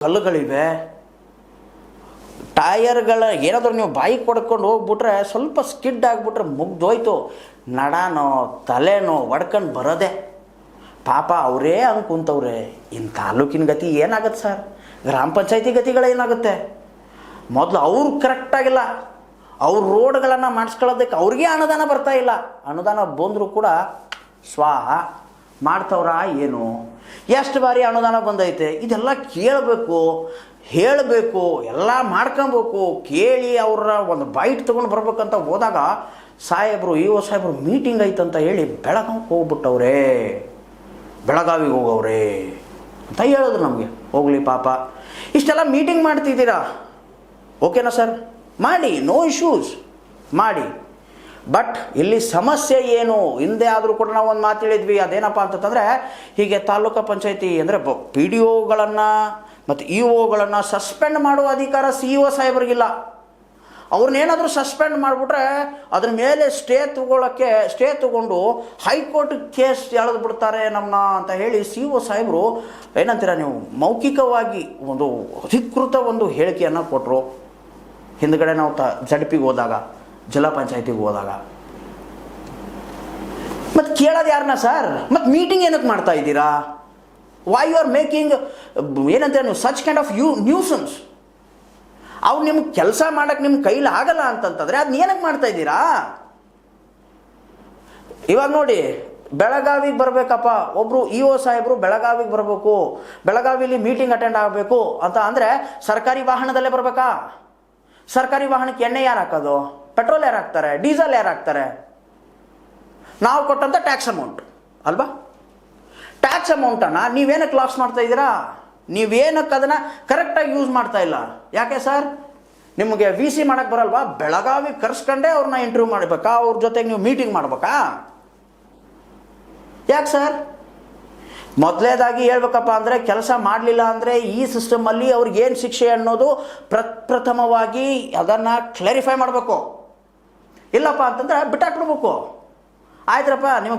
ಕಲ್ಲುಗಳಿವೆ, ಟಯರ್ಗಳ ಏನಾದರೂ ನೀವು ಬಾಯಿಗೆ ಕೊಡ್ಕೊಂಡು ಹೋಗ್ಬಿಟ್ರೆ ಸ್ವಲ್ಪ ಸ್ಕಿಡ್ ಆಗಿಬಿಟ್ರೆ ಮುಗ್ದೋಯ್ತು. ನಡಾನೋ ತಲೆನೋ ಒಡ್ಕೊಂಡು ಬರೋದೆ. ಪಾಪ ಅವರೇ ಹಂಗೆ ಕುಂತವ್ರೆ. ಇನ್ನು ತಾಲೂಕಿನ ಗತಿ ಏನಾಗುತ್ತೆ ಸರ್? ಗ್ರಾಮ ಪಂಚಾಯತಿ ಗತಿಗಳೇನಾಗುತ್ತೆ? ಮೊದಲು ಅವ್ರು ಕರೆಕ್ಟಾಗಿಲ್ಲ, ಅವ್ರ ರೋಡ್ಗಳನ್ನು ಮಾಡಿಸ್ಕೊಳ್ಳೋದಕ್ಕೆ ಅವ್ರಿಗೆ ಅನುದಾನ ಬರ್ತಾ ಇಲ್ಲ. ಅನುದಾನ ಬಂದರೂ ಕೂಡ ಸ್ವಾಹ ಮಾಡ್ತವ್ರ ಏನು? ಎಷ್ಟು ಬಾರಿ ಅನುದಾನ ಬಂದೈತೆ? ಇದೆಲ್ಲ ಕೇಳಬೇಕು, ಹೇಳಬೇಕು, ಎಲ್ಲ ಮಾಡ್ಕೊಬೇಕು. ಕೇಳಿ ಅವ್ರ ಒಂದು ಬೈಟ್ ತೊಗೊಂಡು ಬರ್ಬೇಕಂತ ಹೋದಾಗ ಸಾಹೇಬರು ಸಾಹೇಬರು ಮೀಟಿಂಗ್ ಐತಂತ ಹೇಳಿ ಬೆಳಗಾವಿಗೆ ಹೋಗ್ಬಿಟ್ಟವ್ರೆ, ಬೆಳಗಾವಿಗೆ ಹೋಗವ್ರೆ ಅಂತ ಹೇಳಿದ್ರು ನಮಗೆ. ಹೋಗಲಿ ಪಾಪ, ಇಷ್ಟೆಲ್ಲ ಮೀಟಿಂಗ್ ಮಾಡ್ತಿದ್ದೀರಾ, ಓಕೆನಾ ಸರ್? ಮಾಡಿ, ನೋ ಇಶ್ಯೂಸ್, ಮಾಡಿ. ಬಟ್ ಇಲ್ಲಿ ಸಮಸ್ಯೆ ಏನು? ಹಿಂದೆ ಆದರೂ ಕೂಡ ನಾವು ಒಂದು ಮಾತು ಹೇಳಿದ್ವಿ. ಅದೇನಪ್ಪ ಅಂತಂದರೆ, ಹೀಗೆ ತಾಲೂಕು ಪಂಚಾಯತಿ ಅಂದರೆ ಪಿ ಡಿ ಒಗಳನ್ನು ಮತ್ತು ಇ ಒಗಳನ್ನು ಸಸ್ಪೆಂಡ್ ಮಾಡುವ ಅಧಿಕಾರ ಸಿ ಇ ಒ ಸಾಹೇಬರಿಗಿಲ್ಲ. ಅವ್ರನ್ನೇನಾದರೂ ಸಸ್ಪೆಂಡ್ ಮಾಡಿಬಿಟ್ರೆ ಅದ್ರ ಮೇಲೆ ಸ್ಟೇ ತಗೊಂಡು ಹೈಕೋರ್ಟ್ ಕೇಸ್ ಎಳೆದು ಬಿಡ್ತಾರೆ ನಮ್ಮನ್ನ ಅಂತ ಹೇಳಿ ಸಿ ಇ ಒ ಸಾಹೇಬರು ಏನಂತೀರ ನೀವು, ಮೌಖಿಕವಾಗಿ ಒಂದು ಅಧಿಕೃತ ಒಂದು ಹೇಳಿಕೆಯನ್ನು ಕೊಟ್ಟರು. ಹಿಂದ್ಗಡೆ ನಾವು ಜಡ್ಪಿಗೆ ಹೋದಾಗ, ಜಿಲ್ಲಾ ಪಂಚಾಯತಿಗೆ ಹೋದಾಗ. ಮತ್ತು ಕೇಳೋದು ಯಾರನ್ನ ಸರ್? ಮತ್ತು ಮೀಟಿಂಗ್ ಏನಕ್ಕೆ ಮಾಡ್ತಾ ಇದ್ದೀರಾ? ವೈ ಯು ಆರ್ ಮೇಕಿಂಗ್ ಏನಂತೀರ ನೀವು ಸಚ್ ಕೈಂಡ್ ಆಫ್ ನ್ಯೂಸನ್ಸ್? ಅವ್ರು ನಿಮ್ಗೆ ಕೆಲಸ ಮಾಡೋಕ್ಕೆ ನಿಮ್ಮ ಕೈಲಿ ಆಗಲ್ಲ ಅಂತಂತಂದರೆ ಅದನ್ನ ಏನಕ್ಕೆ ಮಾಡ್ತಾ ಇದ್ದೀರಾ? ಇವಾಗ ನೋಡಿ, ಬೆಳಗಾವಿಗೆ ಬರಬೇಕಪ್ಪ ಒಬ್ಬರು ಇ ಒ ಸಾಹೇಬರು ಬೆಳಗಾವಿಗೆ ಬರಬೇಕು, ಬೆಳಗಾವಿಲಿ ಮೀಟಿಂಗ್ ಅಟೆಂಡ್ ಆಗಬೇಕು ಅಂತ ಅಂದರೆ ಸರ್ಕಾರಿ ವಾಹನದಲ್ಲೇ ಬರಬೇಕಾ? ಸರ್ಕಾರಿ ವಾಹನಕ್ಕೆ ಎಣ್ಣೆ ಯಾರು ಹಾಕೋದು? ಪೆಟ್ರೋಲ್ ಯಾರು ಹಾಕ್ತಾರೆ? ಡೀಸೆಲ್ ಯಾರು ಹಾಕ್ತಾರೆ? ನಾವು ಕೊಟ್ಟಂಥ ಟ್ಯಾಕ್ಸ್ ಅಮೌಂಟ್ ಅಲ್ವಾ? ಟ್ಯಾಕ್ಸ್ ಅಮೌಂಟನ್ನು ನೀವೇನಕ್ಕೆ ಲಾಸ್ ಮಾಡ್ತಾ ಇದ್ದೀರಾ? ನೀವೇನಕ್ಕೆ ಅದನ್ನು ಕರೆಕ್ಟಾಗಿ ಯೂಸ್ ಮಾಡ್ತಾ ಇಲ್ಲ. ಯಾಕೆ ಸರ್? ನಿಮಗೆ ವಿ ಸಿ ಮಾಡೋಕ್ಕೆ ಬರಲ್ವಾ? ಬೆಳಗಾವಿಗೆ ಕರ್ಸ್ಕೊಂಡೇ ಅವ್ರನ್ನ ಇಂಟರ್ವ್ಯೂ ಮಾಡಬೇಕಾ? ಅವ್ರ ಜೊತೆಗೆ ನೀವು ಮೀಟಿಂಗ್ ಮಾಡಬೇಕಾ? ಯಾಕೆ ಸರ್? ಮೊದಲೇದಾಗಿ ಹೇಳ್ಬೇಕಪ್ಪ ಅಂದರೆ, ಕೆಲಸ ಮಾಡಲಿಲ್ಲ ಅಂದರೆ ಈ ಸಿಸ್ಟಮಲ್ಲಿ ಅವ್ರಿಗೇನು ಶಿಕ್ಷೆ ಅನ್ನೋದು ಪ್ರಥಮವಾಗಿ ಅದನ್ನು ಕ್ಲಾರಿಫೈ ಮಾಡಬೇಕು. ಇಲ್ಲಪ್ಪ ಅಂತಂದರೆ ಬಿಟ್ಟಾಕ್ಬಿಡ್ಬೇಕು. ಆಯ್ತರಪ್ಪ, ನಿಮಗೆ